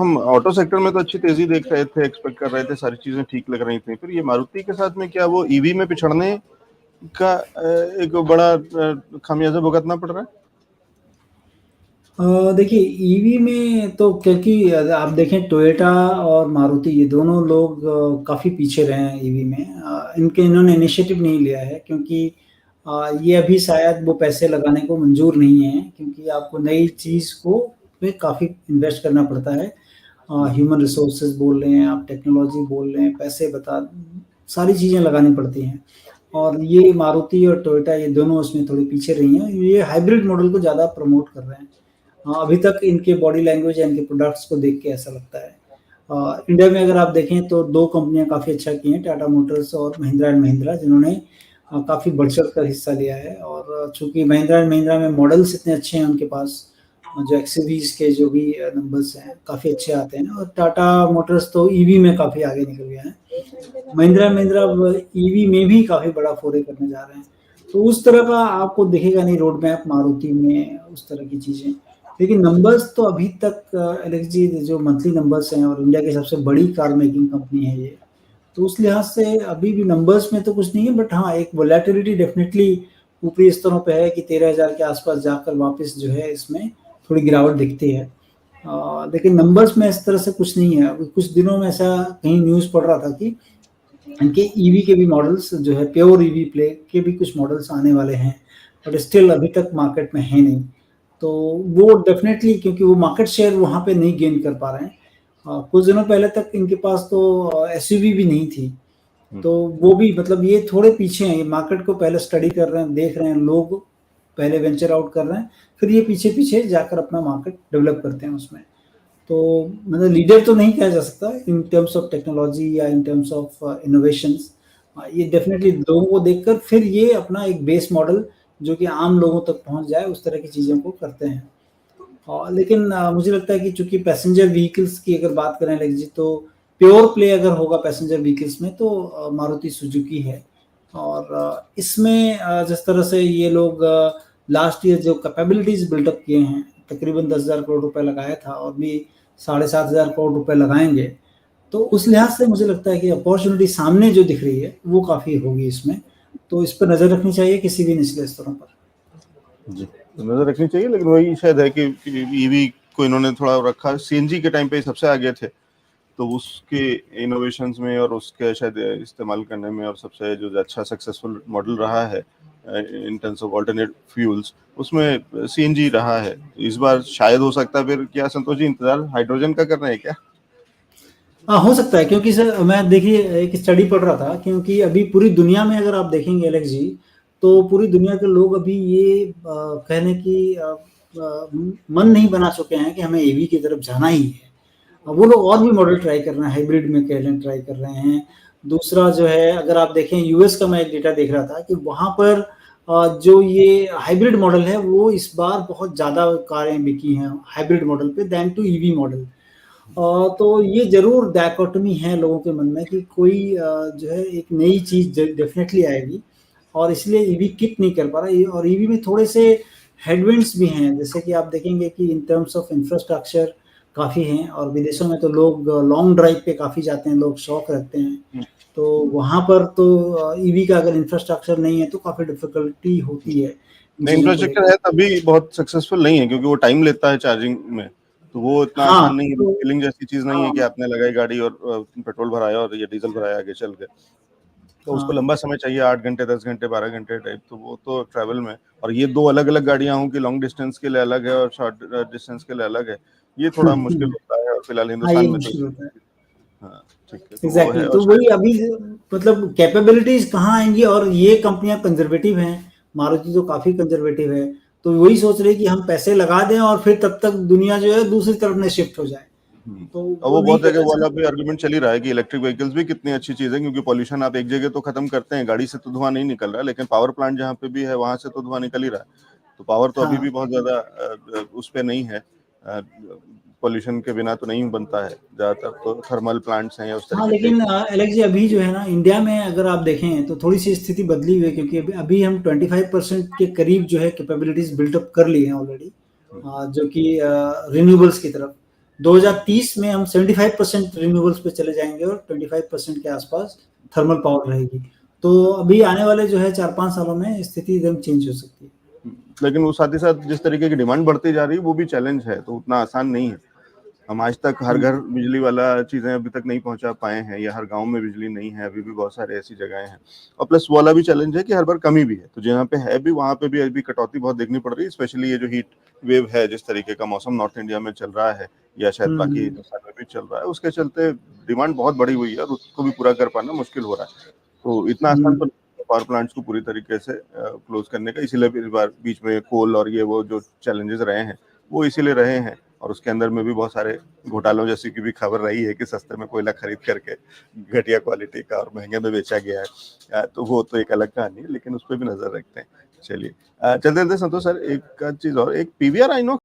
हम auto sector में तो अच्छी तेजी देख रहे थे, एक्सपेक्ट कर रहे थे, सारी चीजें ठीक लग रही थी। फिर ये मारुति के साथ में क्या वो ईवी में पिछड़ने का एक बड़ा खामियाजा भुगतना पड़ रहा है? देखिए ईवी में तो क्योंकि आप देखें टोयोटा और मारुति ये दोनों लोग काफ़ी पीछे रहे हैं ईवी में। इन्होंने इनिशिएटिव नहीं लिया है क्योंकि ये अभी शायद वो पैसे लगाने को मंजूर नहीं है क्योंकि आपको नई चीज़ को पे काफ़ी इन्वेस्ट करना पड़ता है। ह्यूमन रिसोर्सेज बोल रहे हैं आप, टेक्नोलॉजी बोल रहे हैं, पैसे बता सारी चीज़ें लगानी पड़ती हैं और ये मारुति और टोयोटा ये दोनों उसमें थोड़ी पीछे रही हैं। ये हाइब्रिड मॉडल को ज़्यादा प्रमोट कर रहे हैं। अभी तक इनके बॉडी लैंग्वेज या इनके प्रोडक्ट्स को देख के ऐसा लगता है। इंडिया में अगर आप देखें तो 2 कंपनियां काफ़ी अच्छा की हैं, टाटा मोटर्स और महिंद्रा एंड महिंद्रा, जिन्होंने काफ़ी बढ़-चढ़ कर हिस्सा लिया है और चूँकि महिंद्रा एंड महिंद्रा में मॉडल्स इतने अच्छे हैं उनके पास, जो एक्सयूवीज़ के जो भी नंबर्स हैं काफ़ी अच्छे आते हैं और टाटा मोटर्स तो ईवी में काफ़ी आगे निकल गया है। महिंद्रा एंड महिंद्रा अब ईवी में भी काफ़ी बड़ा फोray करने जा रहे हैं। तो उस तरह का आपको दिखेगा नहीं रोड मैप मारुति में, उस तरह की चीज़ें। लेकिन नंबर्स तो अभी तक एलेक्स जी जो मंथली नंबर्स हैं और इंडिया की सबसे बड़ी कार मेकिंग कंपनी है ये, तो उस लिहाज से अभी भी नंबर्स में तो कुछ नहीं है, बट हाँ एक वोलेटिलिटी डेफिनेटली ऊपरी स्तरों पे है कि 13,000 के आसपास जाकर वापस जो है इसमें थोड़ी गिरावट दिखती है। लेकिन नंबर्स में इस तरह से कुछ नहीं है। अभी कुछ दिनों में ऐसा कहीं न्यूज़ पढ़ रहा था कि इनके ईवी के भी मॉडल्स जो है प्योर ईवी प्ले के भी कुछ मॉडल्स आने वाले हैं, बट स्टिल अभी तक मार्केट में है नहीं। तो वो डेफिनेटली क्योंकि वो मार्केट शेयर वहाँ पे नहीं गेन कर पा रहे हैं। कुछ दिनों पहले तक इनके पास तो एसयूवी भी नहीं थी, तो वो भी मतलब ये थोड़े पीछे हैं। ये मार्केट को पहले स्टडी कर रहे हैं, देख रहे हैं, लोग पहले वेंचर आउट कर रहे हैं, फिर ये पीछे-पीछे जाकर अपना मार्केट डेवलप करते हैं उसमें। तो मतलब लीडर तो नहीं कहा जा सकता इन टर्म्स ऑफ टेक्नोलॉजी या इन टर्म्स ऑफ इनोवेशंस। ये डेफिनेटली लोगों को देखकर फिर ये अपना एक बेस मॉडल जो कि आम लोगों तक पहुंच जाए उस तरह की चीज़ों को करते हैं। लेकिन मुझे लगता है कि चूंकि पैसेंजर व्हीकल्स की अगर बात करें लेक्स जी, तो प्योर प्ले अगर होगा पैसेंजर व्हीकल्स में तो मारुति सुजुकी है। और इसमें जिस तरह से ये लोग लास्ट ईयर जो कैपेबिलिटीज बिल्डअप किए हैं, तकरीबन 10,000 करोड़ रुपए लगाया था और भी 7,500 करोड़ रुपए लगाएंगे, तो उस लिहाज से मुझे लगता है कि अपॉर्चुनिटी सामने जो दिख रही है वो काफ़ी होगी इसमें। तो इस पर नज़र रखनी चाहिए किसी भी निचले स्तरों पर। जी, नज़र रखनी चाहिए, लेकिन वही शायद है कि ईवी को इन्होंने थोड़ा रखा। सीएनजी के टाइम पे सबसे आगे थे, तो उसके इनोवेशंस में और उसके शायद इस्तेमाल करने में और सबसे जो अच्छा सक्सेसफुल मॉडल रहा है in terms of alternate fuels, उसमें सीएनजी रहा है। इस बार शायद हो सकता है, फिर क्या संतोष जी इंतजार हाइड्रोजन का कर रहे हैं क्या? हो सकता है क्योंकि सर मैं देखिए एक स्टडी पढ़ रहा था, क्योंकि अभी पूरी दुनिया में अगर आप देखेंगे एलेक्स जी, तो पूरी दुनिया के लोग अभी ये कहने की मन नहीं बना चुके हैं कि हमें ईवी की तरफ जाना ही है। वो लोग और भी मॉडल ट्राई कर रहे हैं, हाइब्रिड में कह लें ट्राई कर रहे हैं। दूसरा जो है अगर आप देखें यूएस का मैं एक डेटा देख रहा था कि वहाँ पर जो ये हाइब्रिड मॉडल है वो इस बार बहुत ज़्यादा कारें बिकी हैं हाइब्रिड मॉडल पे दैन टू ईवी मॉडल। तो ये ज़रूर डायकोटमी है लोगों के मन में कि कोई जो है एक नई चीज़ डेफिनेटली आएगी और इसलिए ईवी किक नहीं कर पा रहा। और ईवी में थोड़े से हेडविंड्स भी हैं, जैसे कि आप देखेंगे कि इन टर्म्स ऑफ इंफ्रास्ट्रक्चर काफ़ी हैं और विदेशों में तो लोग लॉन्ग ड्राइव पे काफ़ी जाते हैं, लोग शौक रखते हैं। तो वहाँ पर तो ईवी का अगर इंफ्रास्ट्रक्चर नहीं है तो काफ़ी डिफिकल्टी होती है इन चीज़ों को इंफ्रास्ट्रक्चर लेकर। है तभी बहुत सक्सेसफुल नहीं है, क्योंकि वो टाइम लेता है चार्जिंग में, तो वो इतना हाँ, आसान नहीं है। तो रिफिलिंग जैसी चीज नहीं है कि हाँ, आपने लगाई गाड़ी और पेट्रोल भराया और या डीजल भराया आगे चल गए। तो उसको हाँ। लंबा समय चाहिए, 8 घंटे 10 घंटे 12 घंटे टाइप। तो वो तो ट्रैवल में, और ये दो अलग अलग गाड़ियां हों कि लॉन्ग डिस्टेंस के लिए अलग है और शॉर्ट डिस्टेंस के लिए अलग है, ये थोड़ा मुश्किल होता है। और फिलहाल हाँ, हिंदुस्तान ये में तो मुश्किल होता है। हाँ ठीक है, तो वो एग्जैक्टली है। और तो वही अभी मतलब कैपेबिलिटीज कहाँ आएंगी, और ये कंपनियां कंजर्वेटिव हैं, मारुति तो काफी कंजर्वेटिव है। तो वही सोच रहे कि हम पैसे लगा दें और फिर तब तक दुनिया जो है दूसरी तरफ में शिफ्ट हो जाए, तो और वो वो नहीं बहुत जगह करना वाला चाहते। भी आर्गुमेंट चल ही रहा है कि इलेक्ट्रिक व्हीकल्स भी कितनी अच्छी चीज है, क्योंकि पॉल्यूशन आप एक जगह तो खत्म करते हैं, गाड़ी से तो धुआं नहीं निकल रहा है, लेकिन पावर प्लांट जहाँ पे भी है वहां से तो धुआं निकल ही रहा है। तो पावर तो अभी हाँ भी बहुत ज्यादा उस पे नहीं है। पॉल्यूशन के बिना तो नहीं बनता है, ज्यादातर तो थर्मल प्लांट्स हैं या उस हाँ, तरीके के। लेकिन एलेक्स जी अभी जो है ना इंडिया में अगर आप देखें तो थोड़ी सी स्थिति बदली हुई है, क्योंकि अभी हम 25% के करीब जो है कैपेबिलिटीज बिल्टअप कर ली हैं ऑलरेडी, जो कि रिन्यूएबल्स की तरफ। 2030 में हम 75% रिन्यूएबल्स पे चले जाएंगे और 25% के आसपास थर्मल पावर रहेगी। तो अभी आने वाले जो है 4-5 सालों में स्थिति एकदम चेंज हो सकती है। लेकिन वो साथ ही साथ जिस तरीके की डिमांड बढ़ती जा रही है वो भी चैलेंज है, तो उतना आसान नहीं है। हम आज तक हर घर बिजली वाला चीजें अभी तक नहीं पहुंचा पाए हैं, या हर गांव में बिजली नहीं है, अभी भी बहुत सारे ऐसी जगहें हैं। और प्लस वाला भी चैलेंज है कि हर बार कमी भी है, तो जहाँ पे है भी वहां पे भी अभी कटौती बहुत देखनी पड़ रही है। स्पेशली ये जो हीट वेव है, जिस तरीके का मौसम नॉर्थ इंडिया में चल रहा है, या शायद बाकी हिंदुस्तान में भी चल रहा है, उसके चलते डिमांड बहुत बढ़ी हुई है और उसको भी पूरा कर पाना मुश्किल हो रहा है। तो इतना आसान तो पावर प्लांट्स को पूरी तरीके से क्लोज करने का, इसीलिए इस बार बीच में कोल और ये वो जो चैलेंजेस रहे हैं वो इसीलिए रहे हैं। और उसके अंदर में भी बहुत सारे घोटालों जैसी की भी खबर रही है कि सस्ते में कोयला खरीद करके घटिया क्वालिटी का और महंगे में बेचा गया है। तो वो तो एक अलग कहानी है, लेकिन उस पर भी नजर रखते हैं। चलिए चलते चलते संतोष सर, एक चीज और, एक पीवीआर आई नो